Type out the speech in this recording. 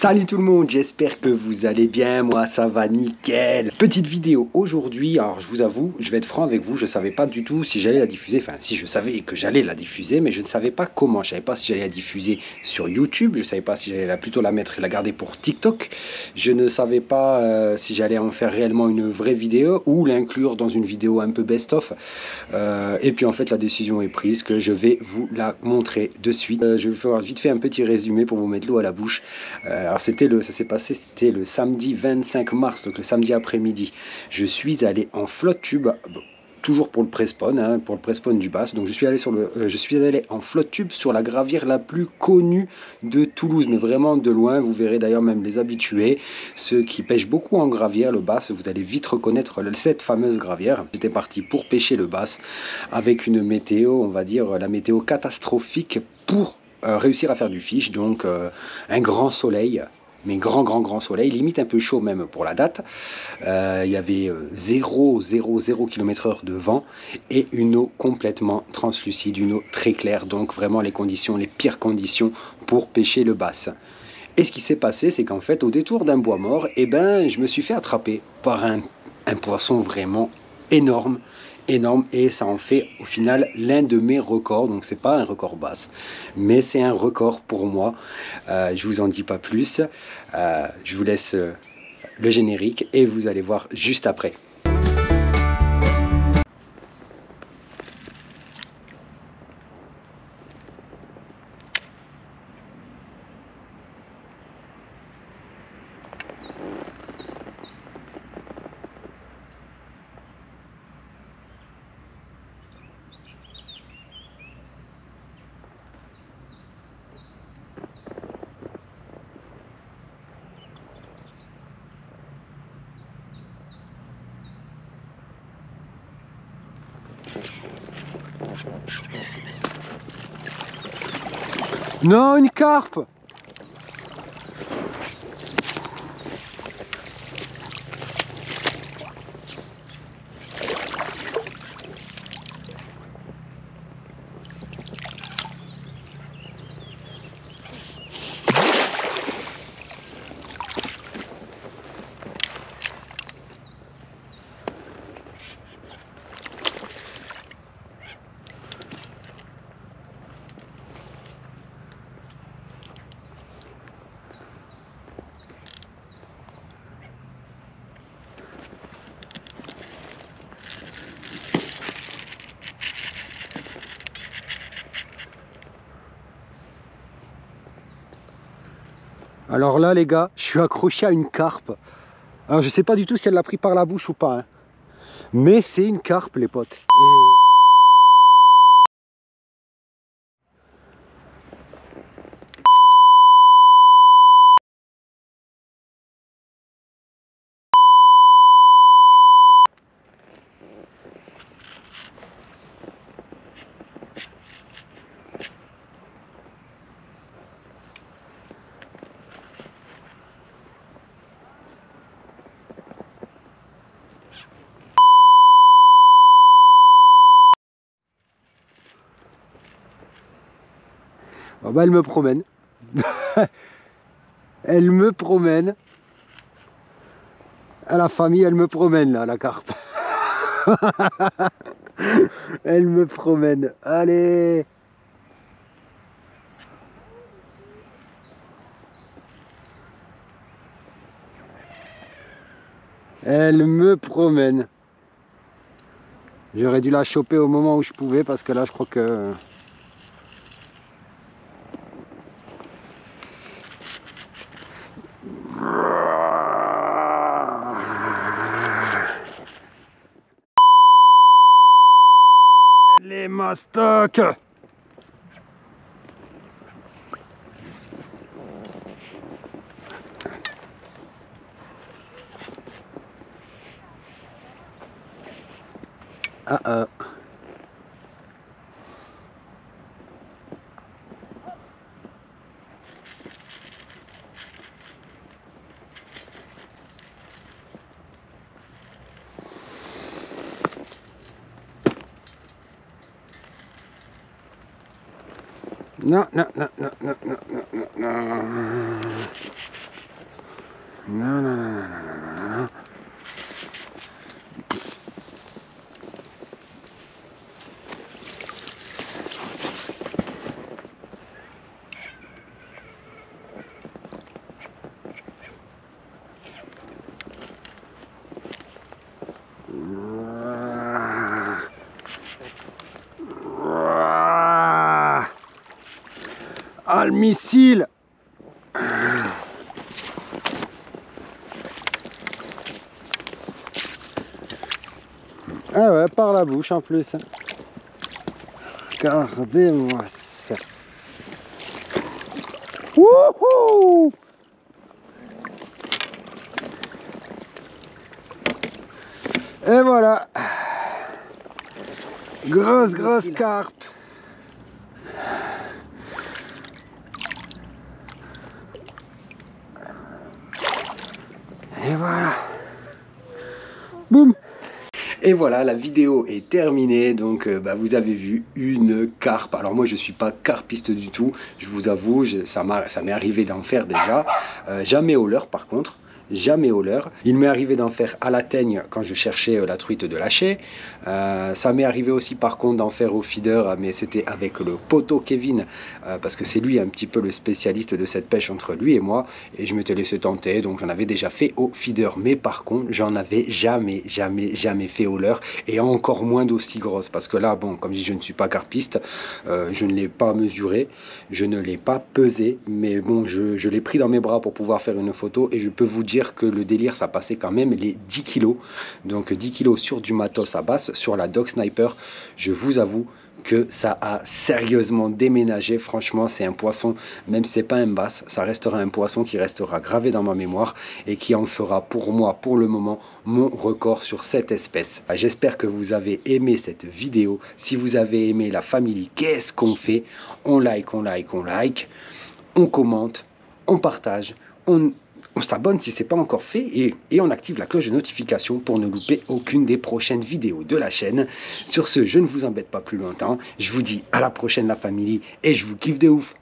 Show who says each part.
Speaker 1: Salut tout le monde, j'espère que vous allez bien, moi ça va nickel. Petite vidéo aujourd'hui, alors je vous avoue, je vais être franc avec vous, je savais pas du tout si j'allais la diffuser, enfin si je savais que j'allais la diffuser, mais je ne savais pas comment, je savais pas si j'allais la diffuser sur YouTube, je savais pas si j'allais plutôt la mettre et la garder pour TikTok, je ne savais pas si j'allais en faire réellement une vraie vidéo ou l'inclure dans une vidéo un peu best-of, et puis en fait la décision est prise que je vais vous la montrer de suite. Je vais faire vite fait un petit résumé pour vous mettre l'eau à la bouche. Alors ça s'est passé, c'était le samedi 25 mars, donc le samedi après-midi. Je suis allé en flotte tube, toujours pour le press-spawn, hein, pour le press-spawn du Bass. Donc je suis allé en flotte tube sur la gravière la plus connue de Toulouse, mais vraiment de loin. Vous verrez d'ailleurs même les habitués, ceux qui pêchent beaucoup en gravière, le Bass, vous allez vite reconnaître cette fameuse gravière. J'étais parti pour pêcher le Bass avec une météo, on va dire la météo catastrophique pour réussir à faire du fish, donc un grand soleil, mais grand soleil, limite un peu chaud même pour la date. Il y avait 0,0 km/h de vent et une eau complètement translucide, une eau très claire, donc vraiment les pires conditions pour pêcher le Bass. Et ce qui s'est passé, c'est qu'en fait, au détour d'un bois mort, eh ben, je me suis fait attraper par un poisson vraiment énorme, et ça en fait au final l'un de mes records. Donc c'est pas un record Bass, mais c'est un record pour moi. Je vous en dis pas plus. Je vous laisse le générique et vous allez voir juste après. Non, une carpe! Alors là les gars, je suis accroché à une carpe. Alors je sais pas du tout si elle l'a pris par la bouche ou pas, hein. Mais c'est une carpe les potes. Oh bah elle me promène. Elle me promène. À la famille, elle me promène là, la carpe. Elle me promène. Allez. Elle me promène. J'aurais dû la choper au moment où je pouvais parce que là je crois que... Les mastocs. Ah. Non. Non, non, non, non, non, non. Ah, le missile! Ah ouais, par la bouche en plus. Regardez-moi ça. Wouhou! Et voilà. Grosse carpe. Et voilà. Boum. Et voilà, la vidéo est terminée, donc vous avez vu une carpe. Alors moi je suis pas carpiste du tout, je vous avoue, ça m'est arrivé d'en faire déjà, jamais au leurre par contre. Jamais au leurre. Il m'est arrivé d'en faire à la teigne quand je cherchais la truite de lâcher. Ça m'est arrivé aussi par contre d'en faire au feeder, mais c'était avec le poteau Kevin, parce que c'est lui un petit peu le spécialiste de cette pêche entre lui et moi. Et je m'étais laissé tenter, donc j'en avais déjà fait au feeder. Mais par contre, j'en avais jamais fait au leurre, et encore moins d'aussi grosse. Parce que là, bon, comme je dis, je ne suis pas carpiste, je ne l'ai pas mesuré, je ne l'ai pas pesé, mais bon, je l'ai pris dans mes bras pour pouvoir faire une photo, et je peux vous dire que le délire ça passait quand même les 10 kilos, donc 10 kilos sur du matos à basse, sur la Dog Sniper. Je vous avoue que ça a sérieusement déménagé. Franchement, c'est un poisson, même si c'est pas un bass, ça restera un poisson qui restera gravé dans ma mémoire et qui en fera pour moi, pour le moment, mon record sur cette espèce. J'espère que vous avez aimé cette vidéo. Si vous avez aimé la famille, qu'est-ce qu'on fait? On like, on commente, on partage, on s'abonne si ce n'est pas encore fait, et on active la cloche de notification pour ne louper aucune des prochaines vidéos de la chaîne. Sur ce, je ne vous embête pas plus longtemps. Je vous dis à la prochaine la famille, et je vous kiffe de ouf.